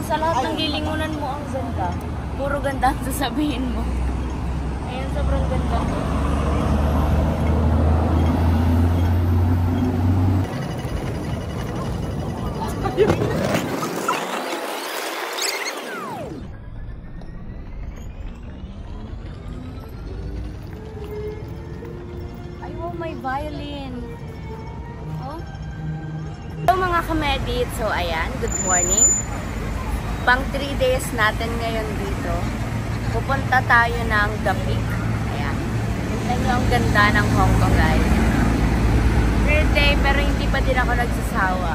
sa lahat ng lilingunan mo ang ganda. Puro ganda ang sasabihin mo. Ayan, sobrang ganda. Ay, wow, may violin. Oh. So, mga kamedit, so ayan, good morning. Pang 3 days natin ngayon dito. Pupunta tayo ng The Peak. Ayan. Tignan nyo ang ganda ng Hong Kong, guys. Third day, pero hindi pa din ako nagsasawa.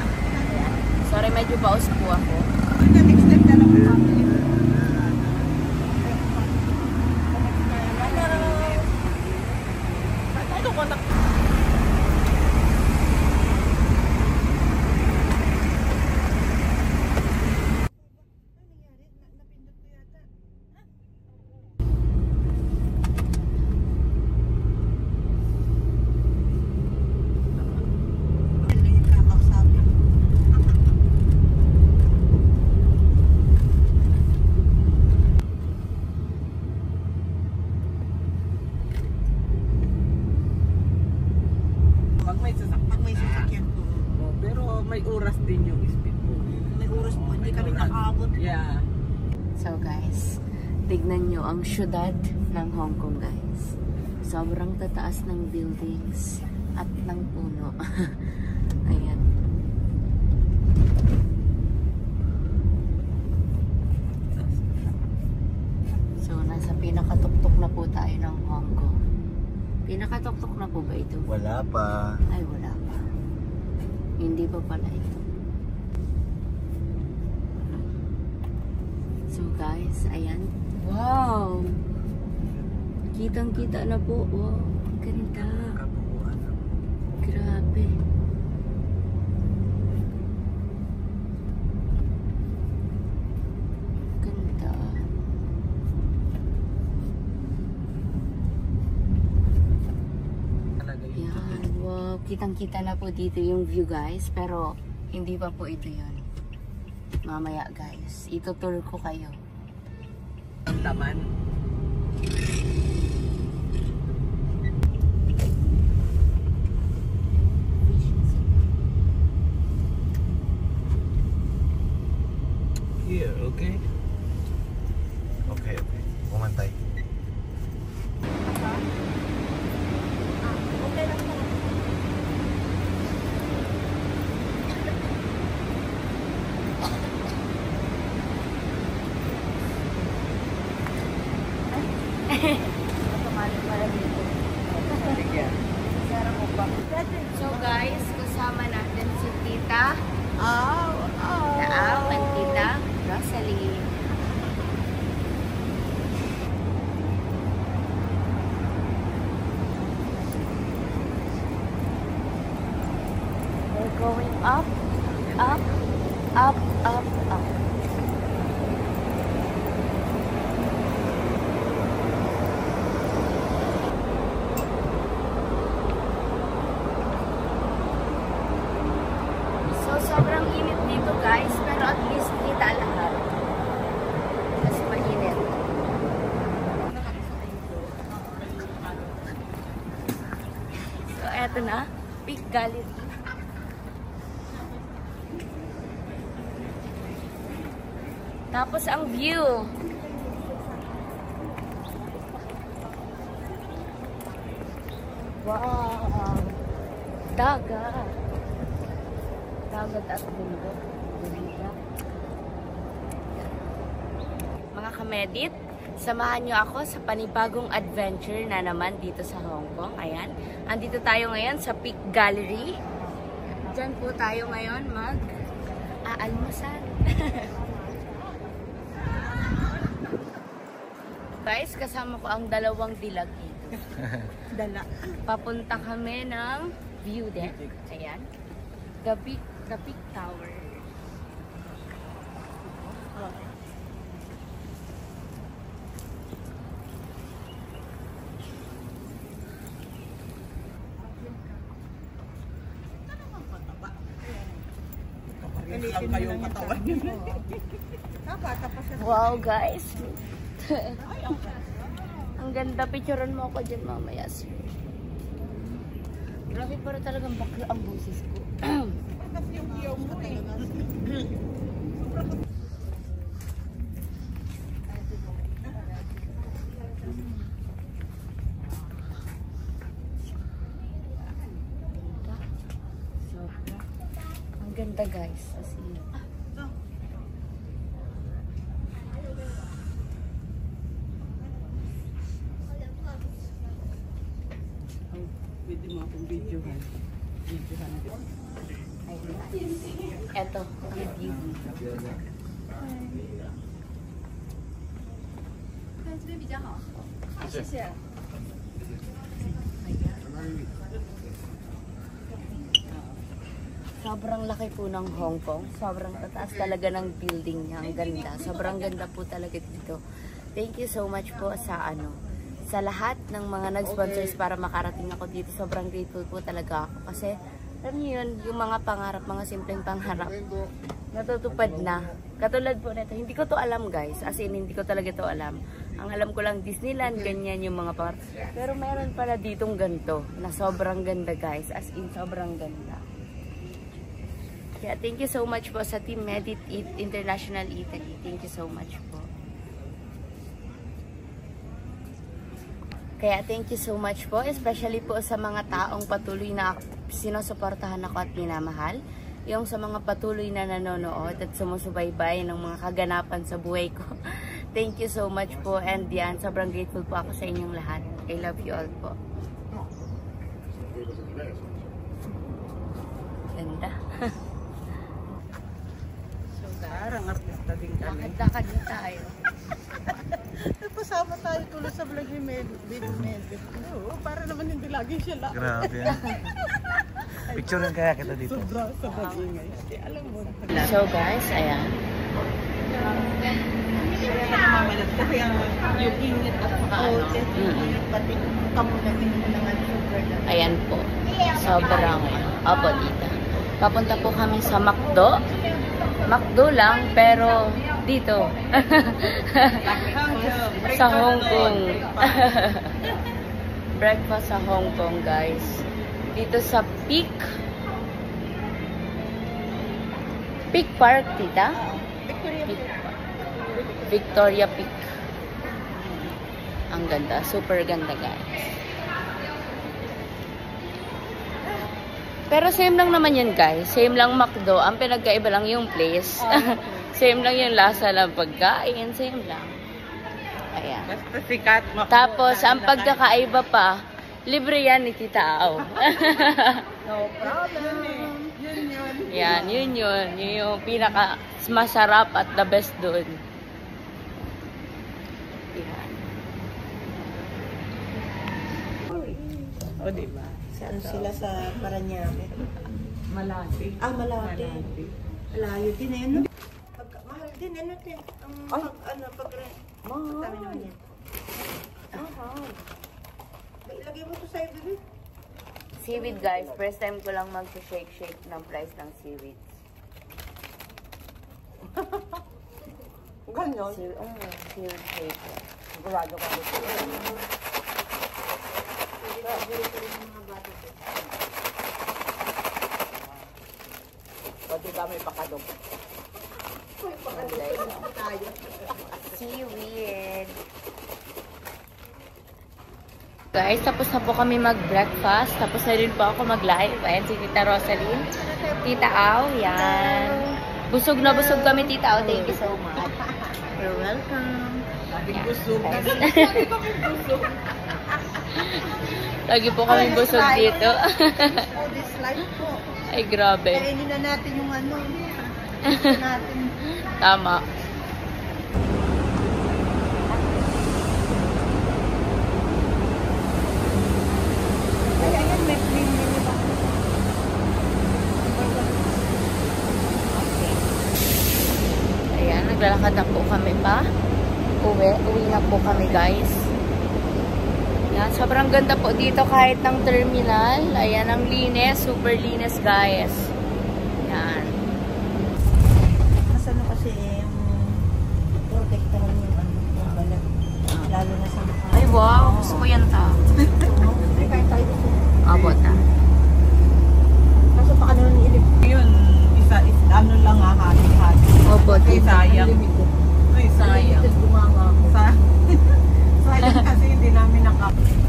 Ayan. Sorry, medyo paus po ako. May oras din yung speed po. May oras po, hindi kami nakaabot. Yeah. So guys, tignan nyo ang syudad ng Hong Kong, guys. Sobrang tataas ng buildings at ng puno. Ayan. So nasa pinakatuktok na po tayo ng Hong Kong. Pinakatuktok na po ba ito? Wala pa. Ay, wala pa. Hindi pa pala ito. So guys, ayan. Wow! Kitang-kita na po. Wow, ganda. Grabe. Ganda. Yan. Wow, kitang-kita na po dito yung view, guys. Pero hindi pa po ito yun. Mamaya, guys. Itutur ko kayo. Ang taman. Here, okay? Okay. Pumantay. So guys, kasama natin si Tita Naaw and Tita Rosalie. We're going up, up, up, up, up. Sobrang init dito, guys, pero at least kita lahat. Mas mainit. So, eto na. Peak Gallery. Tapos ang view. Wow! Dagat. Dagat at bundok. Mga kamedit, samahan nyo ako sa panibagong adventure na naman dito sa Hong Kong. Ayan. Andito tayo ngayon sa Peak Gallery. Diyan po tayo ngayon mag-aalmusal. Guys, kasama ko ang dalawang dilag dito. Dala. Papunta kami ng view deck. Ayan. The Peak Tower. Lang kayong katawan. Wow, guys. Ang ganda. Picturean mo ako dyan mamaya. Grabe, para talagang bakla ang boses ko. Ang ganda, guys. As in. Pwede mo akong videohan. Videohan din. Eto, ang view. Sobrang laki po ng Hong Kong. Sobrang tataas talaga ng building niya. Ang ganda. Sobrang ganda po talaga dito. Thank you so much po sa sa lahat ng mga nag-sponsors para makarating ako dito. Sobrang grateful po talaga ako. Kasi, alam niyo yun, yung mga pangarap, mga simpleng pangarap, natutupad na. Katulad po nito, hindi ko to alam, guys. As in, hindi ko talaga to alam. Ang alam ko lang, Disneyland, ganyan yung mga pangarap. Pero meron pala ditong ganito, na sobrang ganda, guys. As in, sobrang ganda. Kaya, thank you so much po sa Team Medit International Italy. Thank you so much po. Kaya thank you so much po, especially po sa mga taong patuloy na sinusuportahan ako at minamahal. Yung sa mga patuloy na nanonood at sumusubaybay ng mga kaganapan sa buhay ko. Thank you so much po, and yan, sobrang grateful po ako sa inyong lahat. I love you all po. Ganda. So, parang artista din kami. Lakad-lakad na tayo. Pasama tayo tuloy sa vlog ni Baby Medit. Oo, para naman hindi lagi siya lang. Grabe. Picturean kaya kita dito. Sobra sa pag-ingay. Alam mo. So guys, ayan. Kaya yung init at saka ano. Pati kamunan din naman sugar na. Ayan po. Sobrang opo dito. Papunta po kami sa McDo. McDo lang, pero dito. Sa Hong Kong. Breakfast sa Hong Kong, guys. Dito sa Peak Park, tita? Victoria Peak. Ang ganda. Super ganda, guys. Pero same lang naman yan, guys. Same lang McDo. Ang pinagkaiba lang yung place. Same lang yung lasa ng pagkain. Same lang. Ayan. Basta sikat. Tapos, ang pagkakaiba pa, libre yan ni Tita Au. No problem. Yun. Yan, yun. Yun yung pinaka masarap at the best doon. Yan. O, diba? Saan sila sa Paranaque? Malati. Ah, Malate. Malayo din na yun. Mahal din, ano din. Pag-rent. Sabi naman yan. Ilagay mo to sa'yo, bebe. Seaweed, guys. First time ko lang mag-shake ng price ng seaweed. Ganyan? Seaweed shake. Sigurado ka dito. Pwede kami pakadog. Seaweed. Guys, tapos na po kami mag-breakfast. Tapos na rin po ako mag-live. Ayan si Tita Rosaline. Tita Au, yan. Busog na busog kami, Tita Au. Thank you so much. You're welcome. Busog. Lagi po kami busog dito. Oh, this life po. Ay, grabe. Kainin na natin yung ano. natin. Tama. Ayan, may cream nila ba? Ayan, naglalakad na po kami pa. Uwi na po kami, guys. Yan, sobrang ganda po dito kahit ng terminal. Ayan, ang linis. Super linis, guys. Yan. Mas ano kasi yung Gusto ko yan ta. Ay, kahit tayo gusto. Abot ta. Kaso pa ano ni Ilip. Yun, ano lang hati-hati. Abot. Ay, sayang. Ay, sayang. Gumama ako. Sayang kasi hindi namin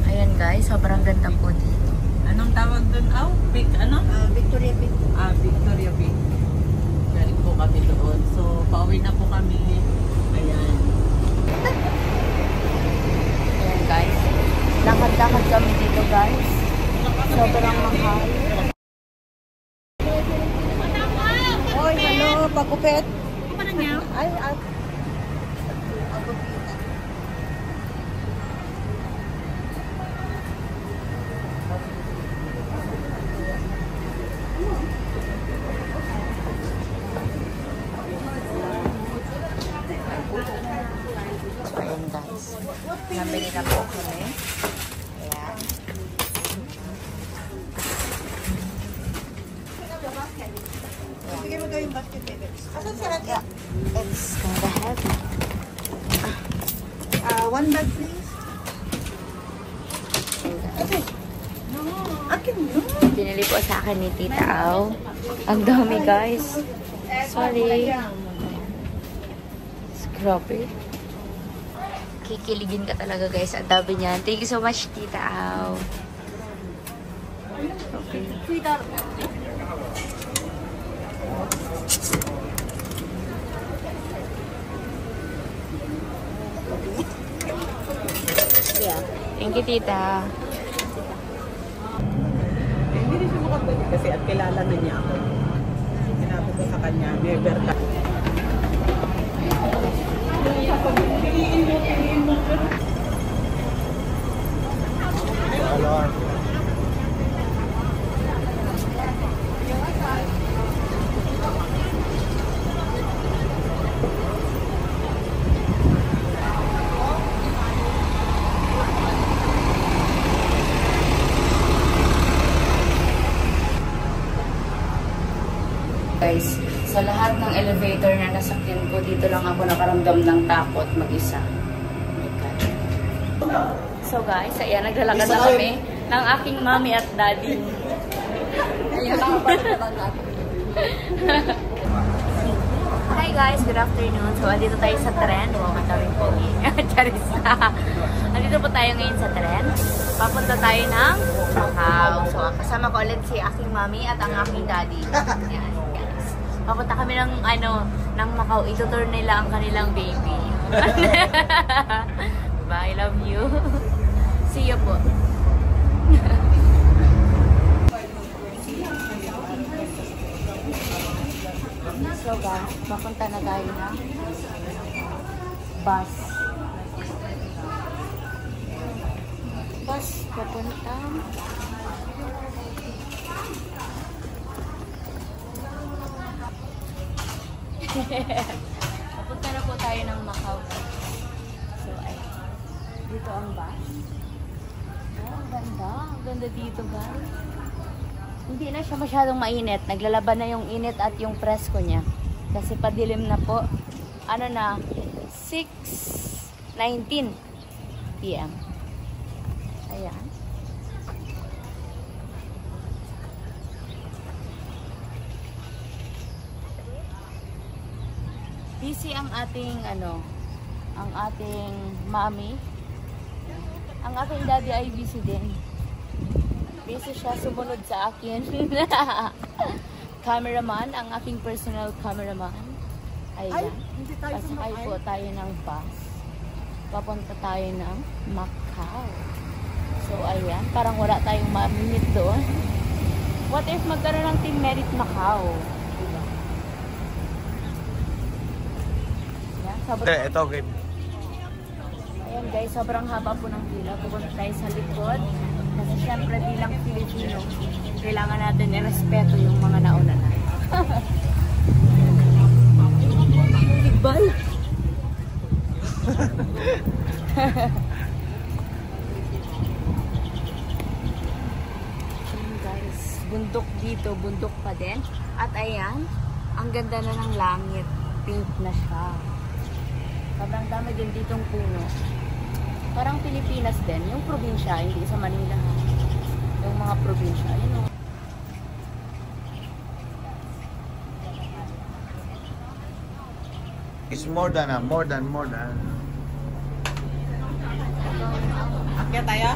Ayan guys, sobrang ganda po dito. Anong tawag dun? Oh, Victoria Beach. Victoria Beach. Galing po kami doon. So, pauwi na po kami. Ayan. Ayan guys. Lakad-lakad kami dito guys. Sobrang mahal. Oy, hello, pagupit. Ano niya? Ay, So ayan guys. Nabili na po kami. Ayan. sige mo daw yung basket, baby. Asan si Radya? It's kinda heavy. One bag, please. Okay. Akin mo. Binili po sa akin ni Tita Au. Ang dami guys. Sorry. Grabe. Kikiligin ka talaga guys. Ang dami niyan. Thank you so much Tita Au. Okay. Yeah. Thank you Tita. Hindi rin siya makabalik kasi at kilala na niya ako. Sinabi ko sa kanya, never ka. Guys, sa lahat ng elevator na nasakyan ko, dito lang ako nakaramdam ng takot mag-isa. Oh my God. So guys, ayan, naglalakad na kami ng aking mommy at daddy. Ayan, Hi guys, good afternoon. So, andito tayo sa tren. Wow, matawin po. Charis na. Andito po tayo ngayon sa tren. Papunta tayo ng Macau. So, kasama ko ulit si aking mommy at ang aking daddy. Ayan, guys. Papunta kami ng, ng Macau. Itutour nila ang kanilang baby. Bye, love you. See you po. So guys, papunta na tayo ng bus. Bus, papunta. Papunta na po tayo ng Macau. So, ay, dito ang bus. Oh, ang ganda. Ang ganda dito, guys. Hindi na siya masyadong mainit. Naglalaban na yung init at yung presko niya. Kasi padilim na po. Ano na? 6:19 PM. Ayan. Busy ang ating ang ating mommy. Ang ating daddy ay busy din. Busy siya sumunod sa akin. Cameraman, ang aking personal cameraman. Ayan. Pasakay po tayo ng bus. Papunta tayo ng Macau. So, ayan. Parang wala tayong ma-minute doon. What if magkaroon ng Team Merit Macau? Diba? Ayan, Ito, game. Ayan guys, sobrang haba po ng pila. Pupunta tayo sa likod. Kasi syempre bilang Pilipino, kailangan natin i-respeto yung mga nauna na. Ibal! Ayan guys, bundok dito, bundok pa din. At ayan, ang ganda na ng langit. Pink na siya. Sobrang dami din ditong puno. Parang Pilipinas din. Yung probinsya, hindi sa Manila. Yung mga probinsya, yun o. It's more than. Akyat tayo?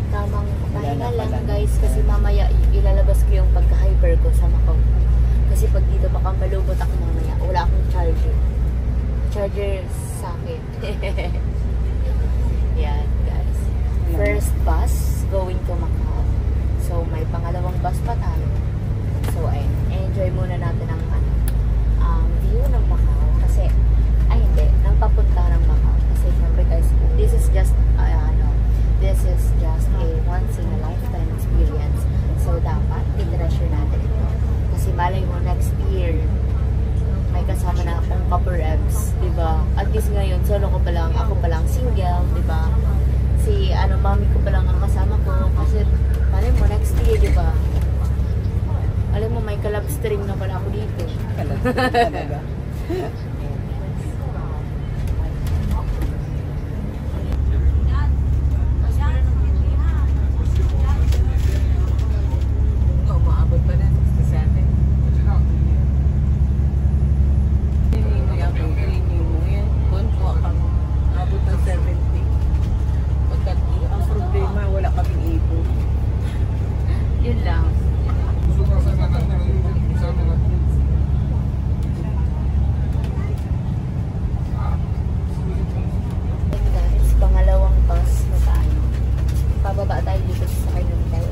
Tamang pahinga lang guys kasi mamaya ilalabas ko yung pagka-hyper ko sa Macau. Kasi pag dito baka malubot ako mamaya. Wala akong charger. Charger sa akin. Yan guys. First bus going to Macau. So may pangalawang bus pa tayo. So ayun, enjoy muna natin ang view ng Macau. Kasi, hindi, ng papunta ng Macau. Kasi syempre guys, this is just a once in a lifetime experience. So dapat i-treasure natin ito. Kasi malay mo next year may kasama na akong kaperebs, diba? At least ngayon solo ko pa lang, ako pa lang single, diba? Si mami ko pa lang ang kasama ko kasi malay mo next year, diba? Alam mo may collab string na pala ako dito. Collab string talaga. Yun lang. Guys, pangalawang bus na tayo. Pababa tayo dito sa sakay ng tayo.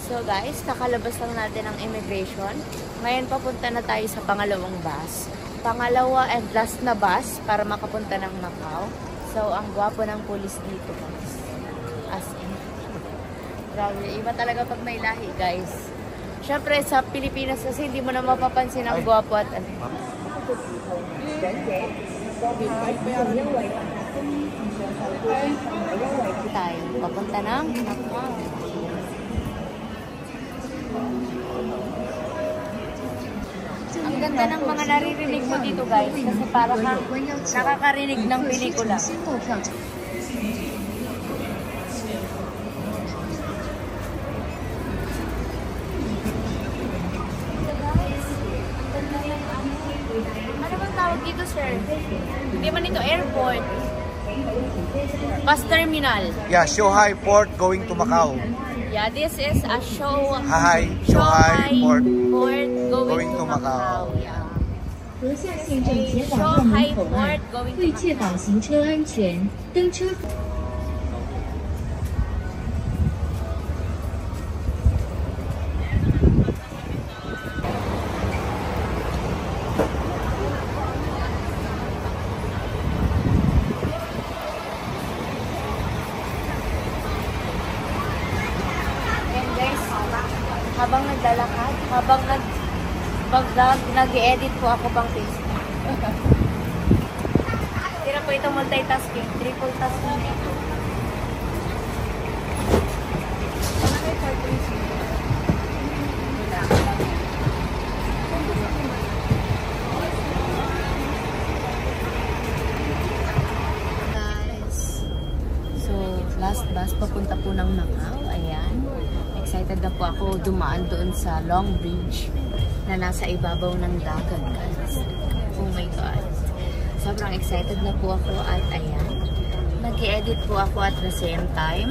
So guys, kakalabas lang natin ng immigration. Ngayon papunta na tayo sa pangalawang bus. Pangalawa and last na bus para makapunta ng Macau. So ang gwapo ng pulis dito guys. As in. Grabe, iba talaga pag may lahi guys. Syempre sa Pilipinas kasi hindi mo na mapapansin ang gwapo at ano. Tayo, papunta ng Macau. Ang ganda ng mga naririnig mo dito guys kasi para kang nakakarinig ng pelikula. Ano bang tawag dito sir? Hindi man ito airport. Bus terminal. Yeah, Shanghai Port going to Macau. Yeah, this is a Shanghai Port going to Macau. Yeah. 河下县镇前往澳门口岸，为确保行车安全，登车。 And guys, habang naglalakad, habang nag-edit po ako pang Facebook. Tira po ito multitasking, triple tasking ito. Ano kayo for 3? Last bus, papunta po ng Macau. Ayan. Excited na po ako dumaan doon sa Long Bridge na nasa ibabaw ng dagat, guys. Oh my God. Sobrang excited na po ako at ayan. Nag-edit po ako at the same time.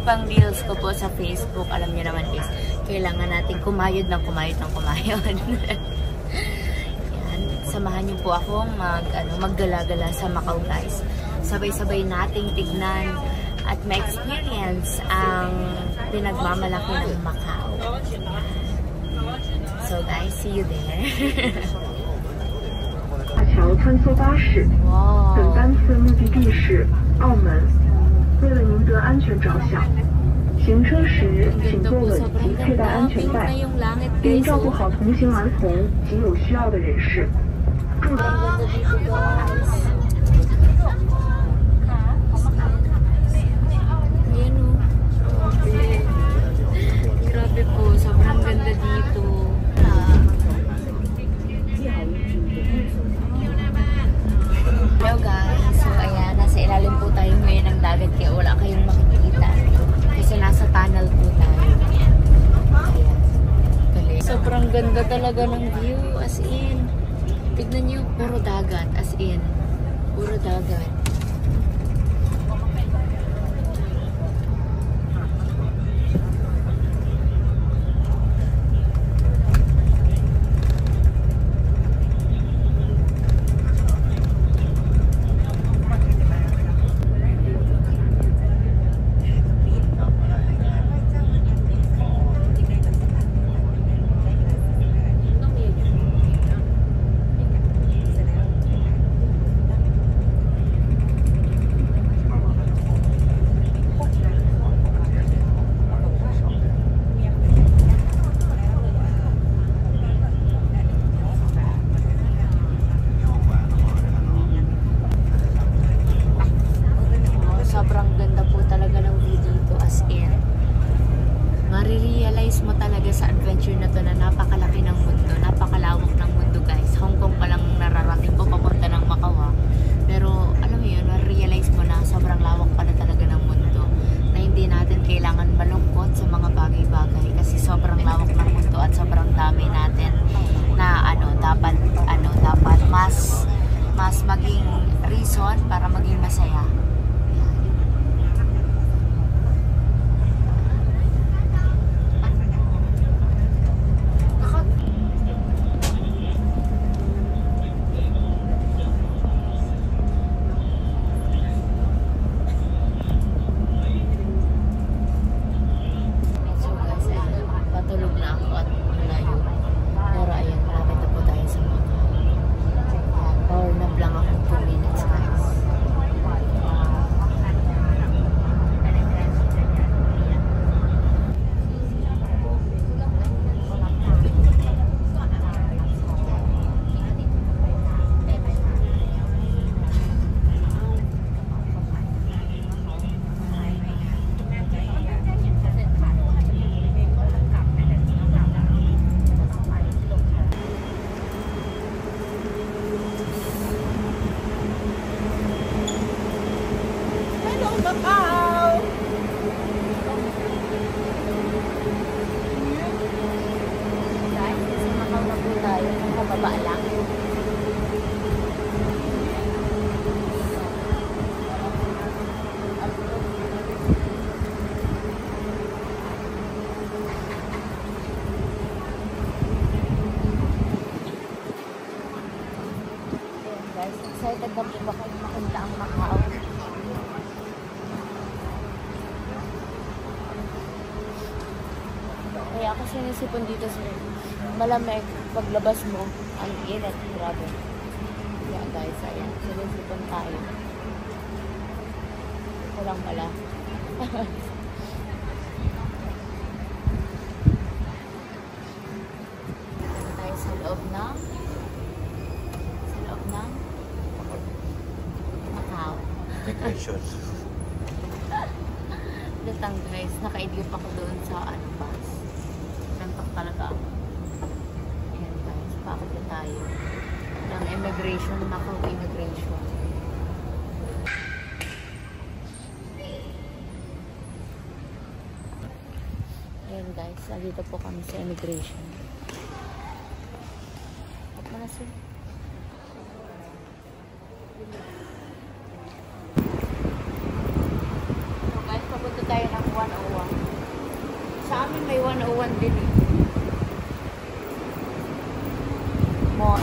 Pang reels ko po sa Facebook. Alam niyo naman guys, kailangan natin kumayod. Ayan. Samahan niyo po akong maggala-gala sa Macau, guys. Sabay-sabay nating tignan at ma-experience ang pinagmamalaki ng Macau. So guys, see you there. 桥穿梭巴士，本班次目的地是澳门。为了您的安全着想，行车时请坐稳及佩戴安全带，并照顾好同行儿童及有需要的人士。祝您。 Grabe po, sobrang ganda dito. Hello guys, so ayan, nasa ilalim po tayo ngayon ng dagat kaya wala kayong makikita. Kasi nasa tunnel po tayo. Ayan. Sobrang ganda talaga ng view, as in. Tignan nyo, puro dagat, as in. Puro dagat. Marirealize mo talaga sa adventure na to na napakalaki ng mundo, napakalawak ng mundo guys. Hong Kong pa lang nararating po papunta ng Macau ha. Pero alam mo yun, marirealize mo na sobrang lawak pala talaga ng mundo. Na hindi natin kailangan malungkot sa mga bagay-bagay kasi sobrang lawak ng mundo at sobrang dami natin na dapat mas maging reason para maging masaya. Excited na po ba kayo makita ang Macau? Kaya ako sinisipon dito sa malamig paglabas mo. Ang init, grabe. Kaya guys, ayan, sinisipon tayo. Ito lang pala. immigration. Lutang guys, nakaidlip ako doon sa bus. Santok talaga ako. Ayan guys, bakit na tayo? Ng immigration, Macau immigration. Ayan guys, dito po kami sa immigration. At mga sir. So guys, papunta tayo ng 101. Sa amin may 101 din eh. Mall.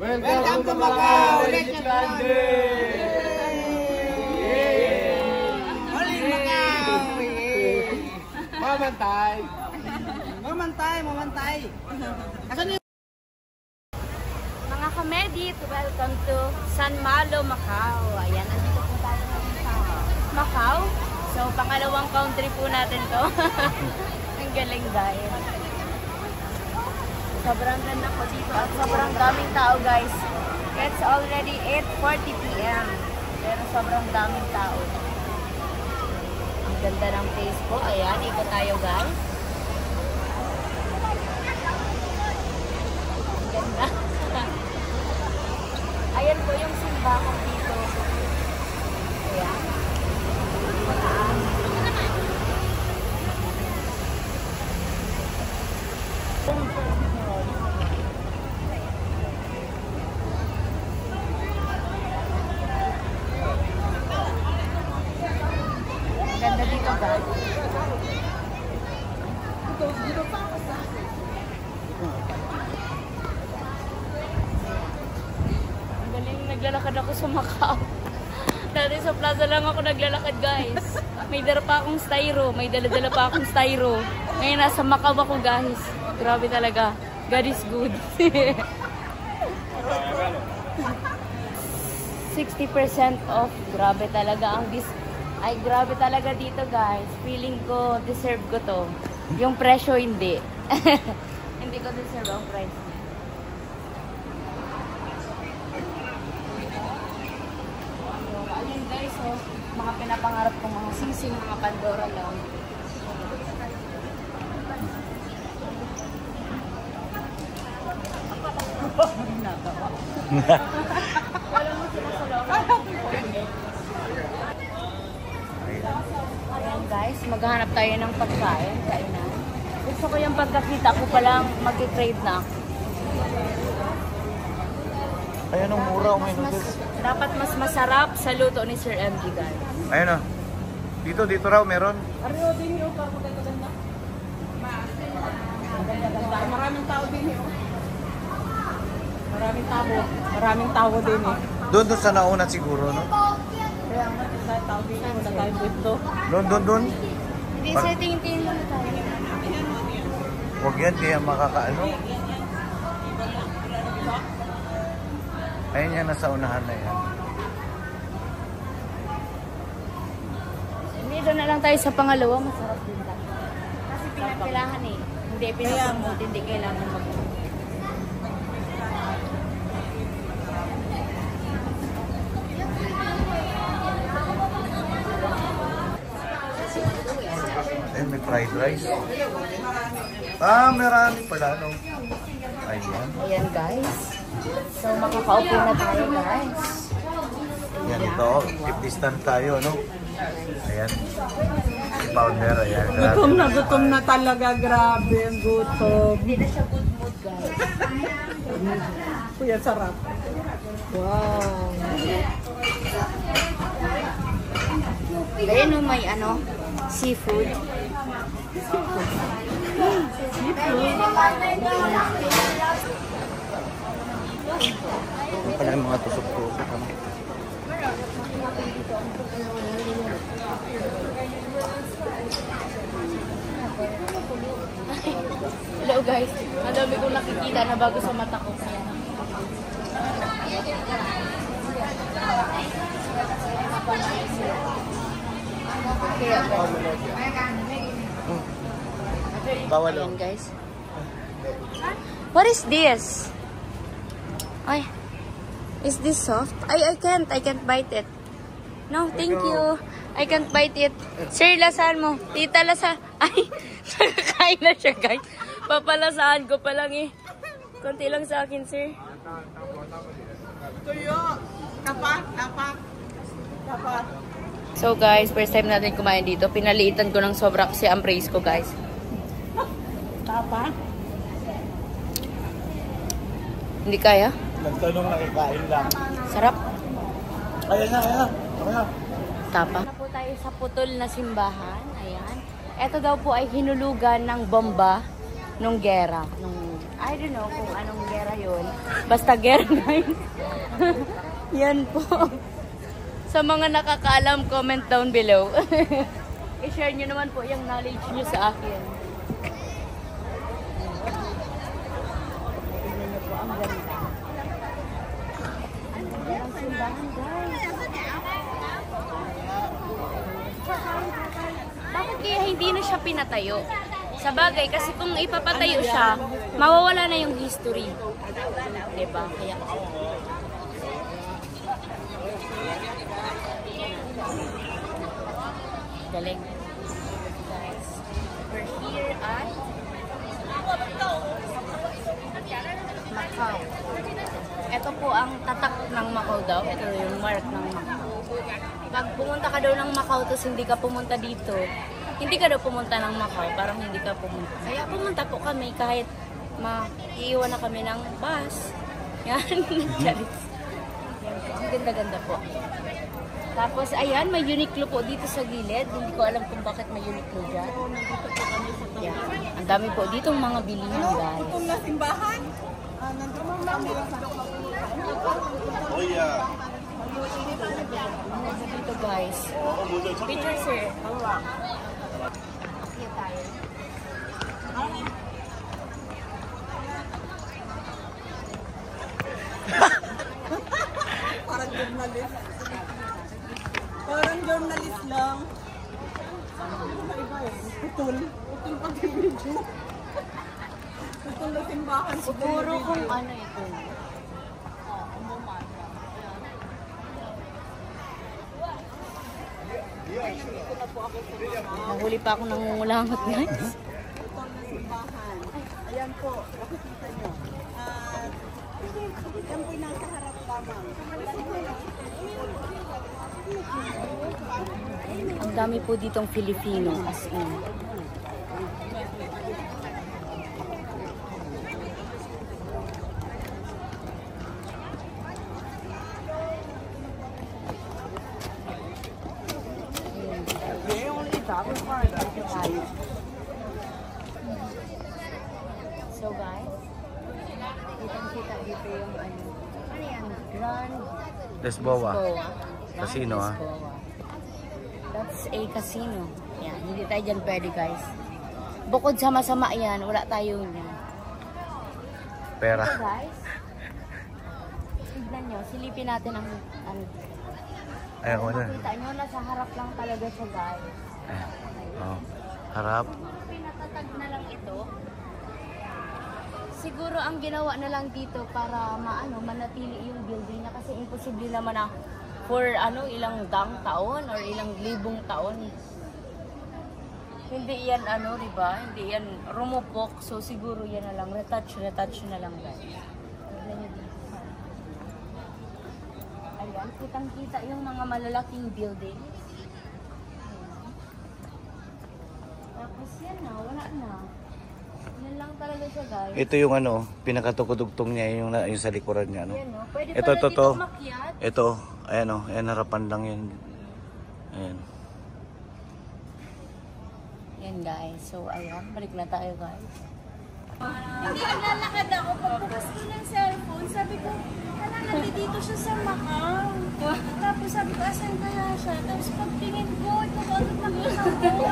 Welcome to Macau! Let's Mamantay! Mamantay! Mamantay! Mga kamedit, welcome to San Malo, Macau. Ayan, nandito po tayo sa Macau. So, pangalawang country po natin to. Ang galing dahil. Sobrang ganda po dito at sobrang daming tao guys. It's already 8:40 PM. Pero sobrang daming tao. Ang ganda ng place po. Ayan, ikot tayo guys. Ang ganda. Ayan po yung simbahan dito. Ayan. Mataas. Ganda dito guys. Ang galing, naglalakad ako sa Macau. Dati sa plaza lang ako naglalakad guys. May dala pa akong styro. May dala-dala pa akong styro. Ngayon nasa Macau ako guys. Grabe talaga. God is good. 60% off. Grabe talaga ang ay, grabe talaga dito guys. Feeling ko, deserve ko to. Yung presyo, hindi. Hindi ko deserve ang price. Ayun guys, oh, mga pinapangarap kong mga sisig, mga Pandora lang. Wala mo sila sa loob. Ayan guys, maghanap tayo ng pagkain, kainan. Gusto ko yung pagkakita ko palang mag-trade na ako. Ayan ang mura, may noodles. Dapat mas masarap sa luto ni Sir MG guys. Ayun o. Dito raw meron. Ariyo din yun, para maganda-ganda. Maganda-ganda. Maraming tao din yun. Maraming tao din eh. Doon sa nauna siguro, no? Kaya nga, dahil tao din yun, wala tayong dito. Doon. Hindi, sir, tingin-tingin muna tayo. Huwag yan, kaya makakaano. Ayun yan, nasa unahan na yan. Hindi, doon na lang tayo sa pangalawa. Masarap din tayo. Kasi pinakailangan eh. Hindi, pinakamot. Hindi kailangan mag Ayun, may fried rice. Ah, marami pala, no? Ayan. Ayan guys. So makakaupo na tayo guys. Yan ito, keep distance tayo, no? Ayan. Si Powder, ayan. Gutom na talaga, grabe ang gutom. Hindi na siya good mood guys. Kuya, sarap. Wow. Ayan o, may ano, seafood. Yung pala yung mga tusok-tusok. Ano? Hello guys, ang dami kong nakikita na bago sa mata ko. Bawal Ayan guys. What is this? Ay, is this soft? I can't bite it. No, thank you. I can't bite it. Sir, lasahan mo. Tita, lasahan. Ay, nakakain na siya guys. Papalasahan ko pa lang eh. Konti lang sa akin, sir. Tuyo! Kapat! So guys, first time natin kumain dito. Pinaliitan ko ng sobra kasi ang praise ko guys. Tapa? Hindi kaya? Nagtanong na kakain lang. Sarap. Ayan na. Tapa. Na po tayo sa putol na simbahan. Ayan. Ito daw po ay hinulugan ng bomba nung gera. I don't know kung anong gera yun. Basta gera guys. Yan po. Sa mga nakakaalam, comment down below. I-share nyo naman po yung knowledge nyo sa akin. Tignan nyo po, ang ganda. Ang ganda ng simbahan guys. Bakit kaya hindi na siya pinatayo? Sa bagay, kasi kung ipapatayo siya, mawawala na yung history. Diba? Kaya... Galing. Guys, we're here at Macau. Ito po ang tatak ng Macau daw. Ito yung mark ng Macau. Pag pumunta ka daw ng Macau tapos hindi ka pumunta dito, hindi ka daw pumunta ng Macau, parang hindi ka pumunta. Kaya pumunta po kami kahit iiwan na kami ng bus. Yan. Yan po. Ang ganda-ganda po. Tapos, ayan, may Uniqlo po dito sa gilid. Hindi ko alam kung bakit may Uniqlo dyan. Yan. Ang dami po ditong mga bilihan, guys. Itong na simbahan? Oh yeah. Dito, guys. Picture, sir. Okay, tayo. Parang journalist. Parang journalist lang. Putol pag-video. Putol na simbahan. Siguro kung ano ito. Nahuli pa ako ng ngulangot, guys. Putol na simbahan. Ayan po, makikita nyo. Yan po yung nasa harap lamang. Ang dami po ditong Filipino, as in. So guys, kitang-kita dito yung ano yan? Grand Lisboa. Grand Casino, ah. Lisboa. That's a casino. Yan, hindi tayo dyan pwede guys. Bukod sa masama yan, wala tayo yan. Pera. So guys, tignan nyo, silipin natin ang ano. Ayan, wala. Makita nyo, nasa harap lang talaga siya guys. Oh, harap. Pinatatag na lang ito. Siguro ang ginawa na lang dito para manatili yung building niya kasi imposible naman na for ilang taon or ilang libong taon. Hindi yan diba? Hindi yan rumupok. So siguro yan na lang retouch na lang guys. Ayan, kitang-kita yung mga malalaking building. Tapos yan na, wala na. Yan lang talaga siya guys. Ito yung pinakatukod-tugtong niya yung sa likuran niya, no? Yan, no? Pwede Ito, pala ito, dito ito. makyat. Ito, ayan harapan lang yan. Ayan. Yan guys. So ayan, balik na tayo guys. Hindi, naglalakad ako. Pagbukas ko ng cellphone, sabi ko, dito siya sa Macau. Tapos sabi ko, asan kaya siya? Tapos pagtingin ko, ito ko agad nakita ko.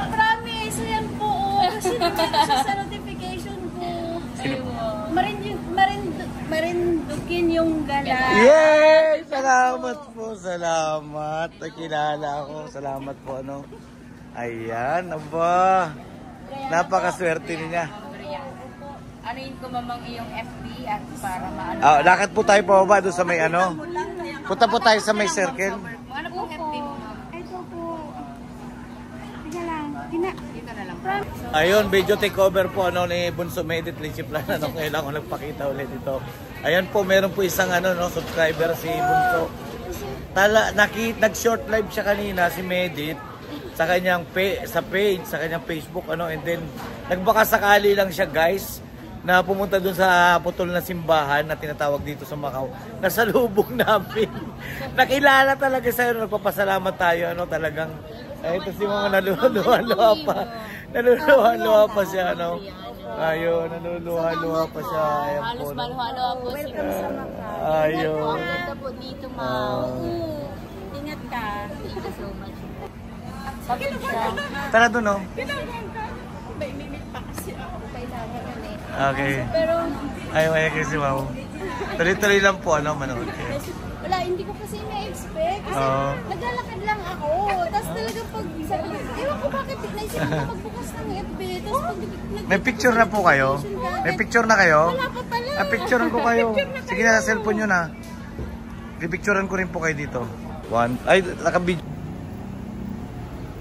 Promise, yan po. Kasi nakita siya sa notification ko. Marindukin yung gala. Yay! Salamat po, salamat. Nakilala ako. Salamat po, ano. Ayan, aba. Napakaswerte niya. Anuin ko mamang iyong FB at para maano. Lakad po tayo pababa doon sa may ano. Punta po tayo sa may circle. Ano pong FB mo, ma'am? Ito po. Tiga lang. Dito na lang. Ayun, video takeover po ano ni Bunso Medit Leadership Plan. Ano, kailangan ko nagpakita ulit ito. Ayan po, meron po isang ano, no, subscriber si Bunso. Nag-short live siya kanina si Medit sa kanyang sa page, sa kanyang Facebook ano, and then nagbaka sakali lang siya, guys, na pumunta dun sa putol na simbahan na tinatawag dito sa Macau. Nasalubong namin. Nakilala talaga sa'yo. Nagpapasalamat tayo. Ano, talagang, ito si mga naluluha-luha pa. Naluluha-luha pa siya. Ano. Ayun, naluluha-luha pa siya. Ayan po. Halos maluha-luha po si ayun. Ang ganda po dito, ma'am. Ingat ka. Thank you so much. Pagod siya. Tara dun, no? May mimit pa kasi ako. Kailangan yun eh. Okay. Pero, Ay, kasi wow. Tuloy-tuloy lang po, ano, manood kayo. wala, hindi ko kasi na-expect. Kasi naglalakad lang ako. Tapos talaga pag sabi ko, ewan ko bakit naisip ko magbukas ng FB. Tapos pag May picture na po kayo? May picture na kayo? wala pa pala. Picturean ko kayo. Sige na, sa cellphone nyo na. Pipicturean ko rin po kayo dito. Ay, nakabidyo.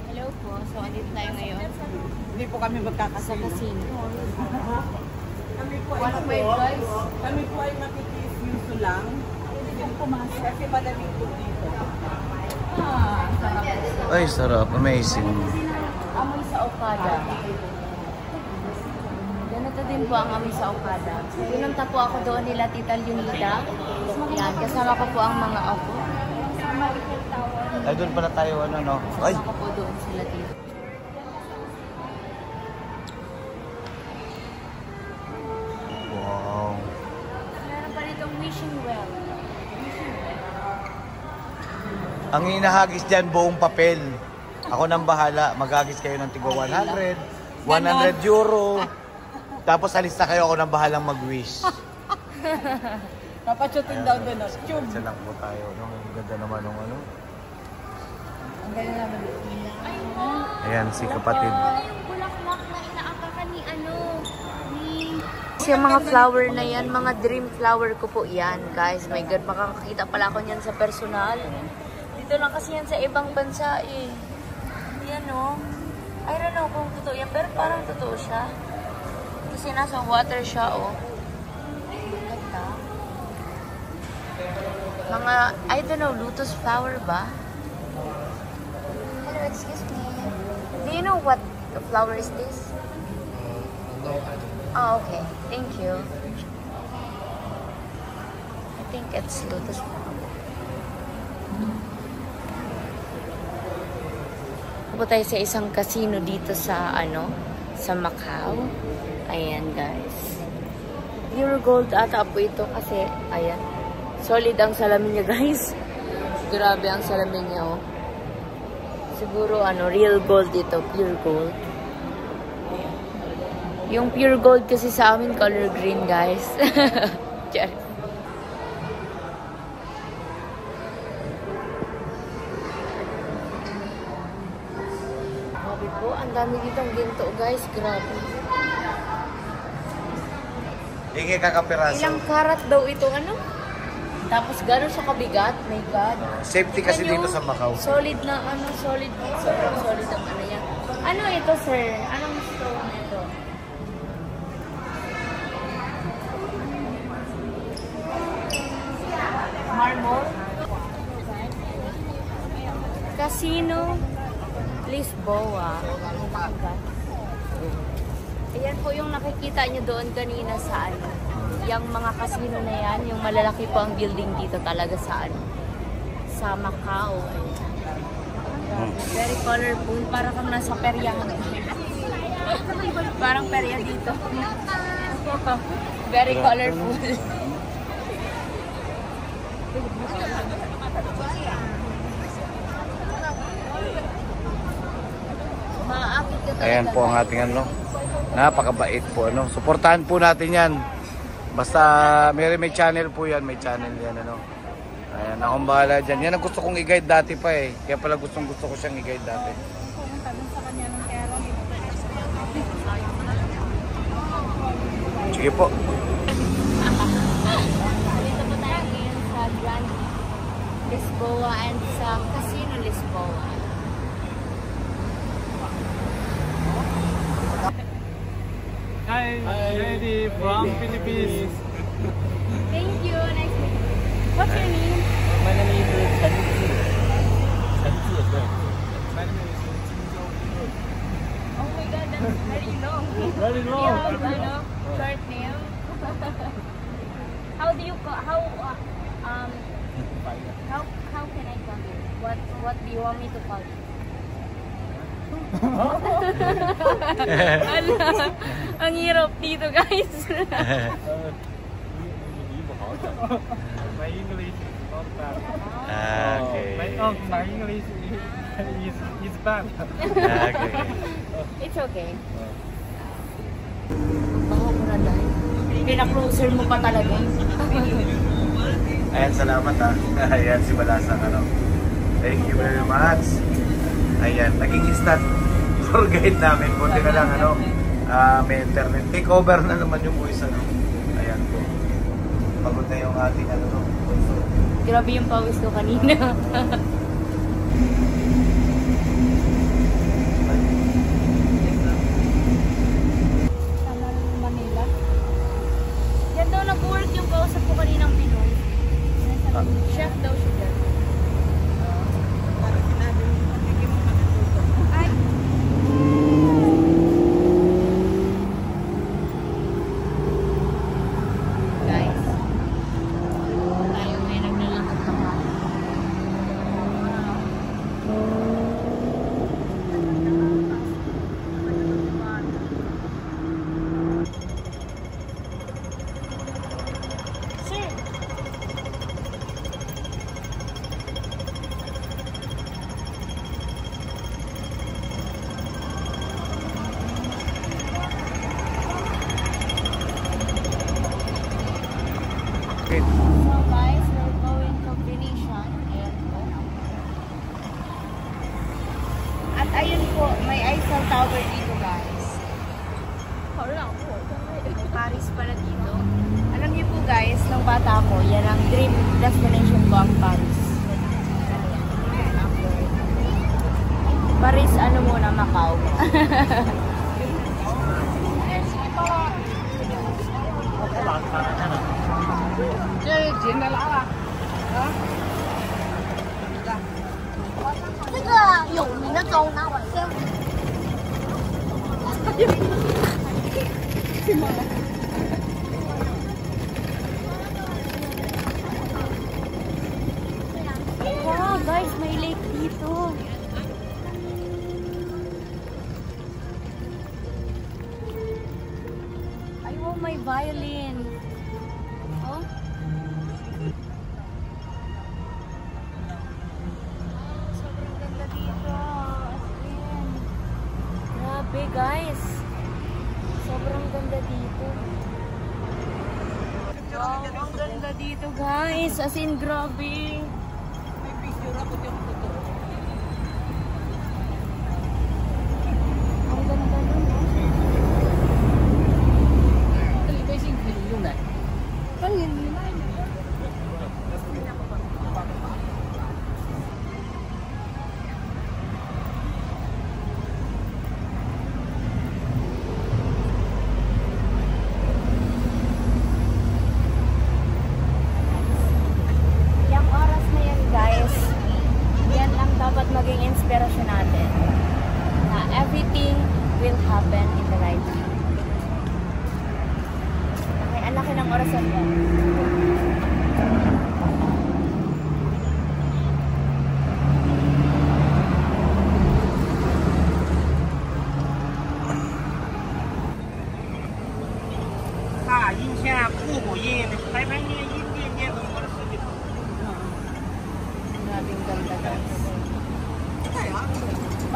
Hello po. So, andito tayo ngayon Hindi po kami sa magkakasama. casino. Kami po ay One way, guys. Kami po ay nakikisuso lang. Hindi po pumasok kasi malamig po dito. Ay, sarap. Amazing. Amoy sa Okada. Ganito din po ang amoy sa Okada. Pinunta po ako doon nila Tita Leonida. Yan, kasama ko po ang mga apo. Ay, doon pala tayo, ano, no? Ay, Kasama ko po doon sila dito. wow. Meron pa ditong wishing well. Ang hinahagis dyan, buong papel. Ako nang bahala. Maghagis kayo ng tigo 100, 100 euro. Tapos alis na kayo, ako nang bahalang mag-wish. Papachutin daw doon. Tube. Isa lang po tayo, no? Ang ganda naman ng ano. Ang ganda naman. Ayan, si kapatid. Yung bulaklak na inaakakan ni ano, yung mga flower na yan, mga dream flower ko po yan, guys. My God, makakakita pala ako niyan sa personal. Dito lang kasi yan sa ibang bansa eh. Yan o. I don't know kung totoo yan, pero parang totoo siya. Kasi nasa water siya o. Ganda. Mga, I don't know, lotus flower ba? Hello, excuse me. Do you know what flower is this? Oh, okay. Thank you. I think it's lotus flower. Punta tayo sa isang casino dito sa sa Macau. Ayan, guys. Pure gold ata po ito kasi ayan. Solid ang salamin niya, guys. Grabe ang salamin niya, oh. Siguro real gold ito, pure gold. Yung pure gold kasi sa amin color green, guys. Grabe po, ang dami ditong ginto, guys. Grabe. Hingi ka kapiraso. Ilang karat daw ito, Tapos gano'n siya kabigat, my God. Safety kasi dito sa Macau. Solid na, solid. Sobrang solid ang yan. Ano ito, sir? Anong stone ito? Marble? Casino Lisboa. Ayan po yung nakikita nyo doon kanina sa yung mga casino na yan, yung malalaki po ang building dito talaga sa sa Macau. Very colorful, para kang nasa peryahan. Parang perya dito. Very colorful. Maakit ka talaga. Ayan po ang ating ano. Napakabait po ano. Suportahan po natin yan. Basta may channel po yan. May channel yan ano. Ayan, akong bahala dyan. Yan ang gusto kong i-guide dati pa eh. Kaya pala gusto ko siyang i-guide dati. Sige po. Dito po tayo ngayon sa Grand Lisboa and sa Casino Lisboa. Hi, lady from Philippines. Thank you. Nice meeting you. What's your name? My name is Sanji. Sanji as well. My name is Shinzo. Oh my God, that's very long. Very long. You have short name. How do you call? How can I call you? What do you want me to call you? Ala, ang hirap dito, guys. My English is not bad. Okay. My English is bad. Okay. It's okay. Baho mo na dahil. Pina-closer mo pa talaga. Ayan, salamat ha. Ayan, si Balasang ano. Thank you very much. Ayan, naging instant tour guide namin. Buti na lang ano, may internet. Take over na naman yung voice ano. Ayan po. Pagod na yung ating ano. Grabe yung pawis ko kanina. Manila. Yan daw nag-work yung kausap ko kaninang Pinoy. Chef daw siya dyan. Ay! Guys, tayo may naglalakad na ba? Sir! Okay. So guys, we're going to Venetian. Ayan po. At ayun po, may Eiffel Tower dito guys. Paris pala dito. Alam niyo po guys, nung bata ko, yan ang dream destination ko ang Paris. Paris, ano muna, Macau. Wow, guys, may lake dito. Ay, wow, may violin. Oh. Sobrang ganda dito. As in. Grabe, guys. Sobrang ganda dito. Wow, ang ganda dito, guys. As in, grabe. May picture ako yung totoo. Ang ganda nun, no? Yung oras na yan, guys, yan ang dapat maging inspirasyon natin. Na everything will happen in the right time. Okay, ang laki ng orasan mo.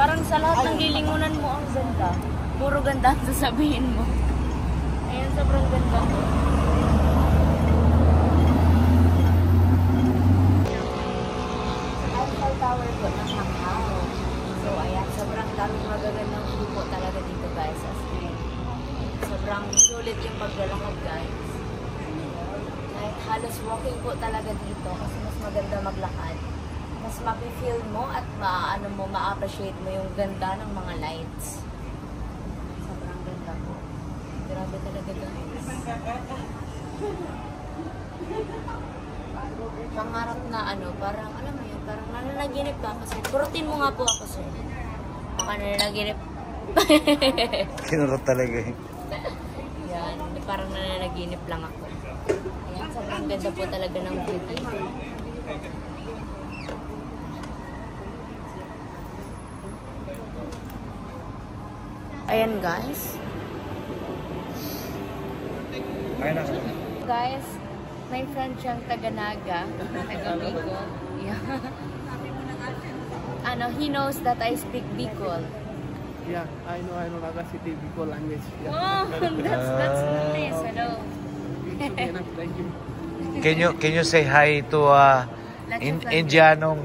Parang sa lahat ng lilingunan mo ang ganda. Puro ganda ang sasabihin mo. Ayan, sobrang ganda. Eiffel Tower po ng Macau. So, ayan, sobrang daming magagandang view po talaga dito, guys. As in, sobrang sulit yung paglalakad, guys. Like, halos walking po talaga dito kasi mas maganda maglakad. Mas mapifeel mo at ma-appreciate mo yung ganda ng mga lights. Sobrang ganda po. Grabe talaga, guys. Pangarap na parang, alam mo yun, parang nananaginip ka kasi protein mo nga po ako, sir. Baka nananaginip. Kinurot talaga eh. Yan, parang nananaginip lang ako. Ayan, sobrang ganda po talaga ng view dito. Ayan, guys. Ayun na. Guys, may friend siyang taga-Naga, taga-Bicol. Yeah. He knows that I speak Bicol. Yeah, I know Naga City Bicol language. Yeah. Oh, that's nice. Hello. Okay, enough. Thank you. Can you say hi to Indianong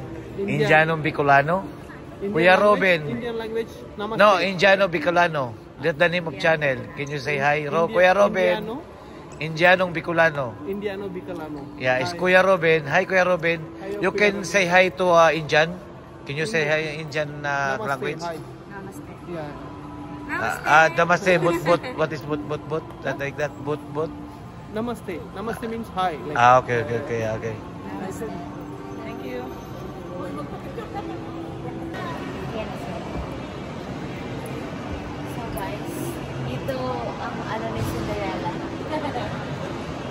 Bicolano? Kuya Robin. Indian language. Namaste. No, Indiano Bicolano. That's the name of channel. Can you say hi? Kuya Robin. Indianong Bicolano. Indiano Bicolano. Yeah, it's Kuya Robin. Hi, Kuya Robin. Hi, You Kuya can Robin. say hi to Indian. Can you say hi Indian Namaste, language? hi. Namaste. Yeah. Namaste, but. What is but? That like that, but. Namaste. Namaste means hi. Like, Okay. Thank you. Yan, sir. So, guys, ito ang ni Cinderella.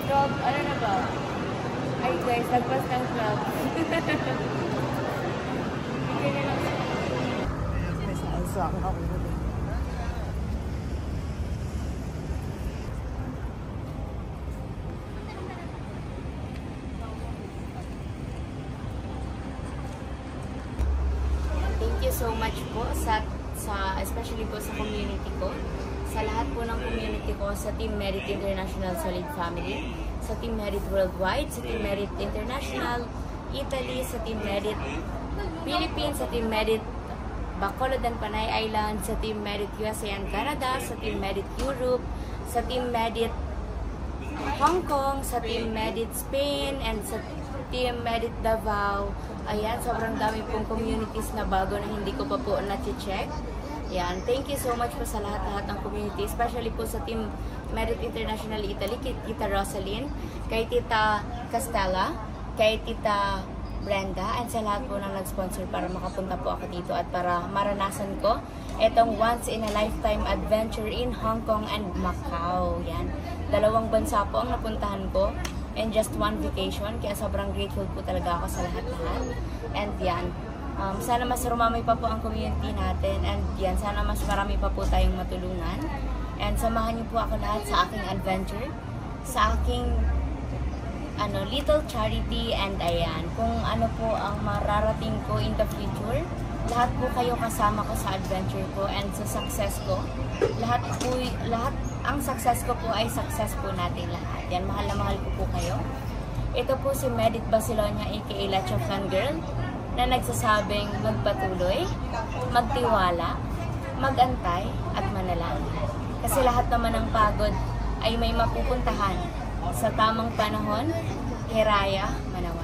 Club, ano na ba? Ay, guys, nagpas ng club. Hindi na lang. Thank you so much po sa especially po sa community ko. Sa lahat po ng community ko, sa Team Merit International Solid Family, sa Team Merit Worldwide, sa Team Merit International Italy, sa Team Merit Philippines, sa Team Merit Bacolod and Panay Island, sa Team Merit USA and Canada, sa Team Merit Europe, sa Team Merit Hong Kong, sa Team Merit Spain, and sa Team Merit Davao. Ayan, sobrang dami pong communities na bago na hindi ko pa po na-check. Yan, thank you so much po sa lahat-lahat ng community, especially po sa Team Merit International Italy, kay Tita Rosaline, kay Tita Castella, kay Tita Brenda, and sa lahat po na nag-sponsor para makapunta po ako dito at para maranasan ko itong once in a lifetime adventure in Hong Kong and Macau. Yan, 2 bansa po ang napuntahan ko and just 1 vacation, kaya sobrang grateful po talaga ako sa lahat-lahat. And yan, sana mas rumamay pa po ang community natin, and yan, sana mas marami pa po tayong matulungan. And samahan niyo po ako lahat sa aking adventure, sa aking little charity, and ayan, kung ano po ang mararating ko in the future. Lahat po kayo kasama ko sa adventure ko and sa success ko. Lahat ang success ko po ay success po natin lahat. Yan, mahal na mahal ko po kayo. Ito po si Medit Basilonia aka Lacha Fangirl, na nagsasabing magpatuloy, magtiwala, magantay, at manalangin. Kasi lahat naman ng pagod ay may mapupuntahan sa tamang panahon. Hiraya, manawa.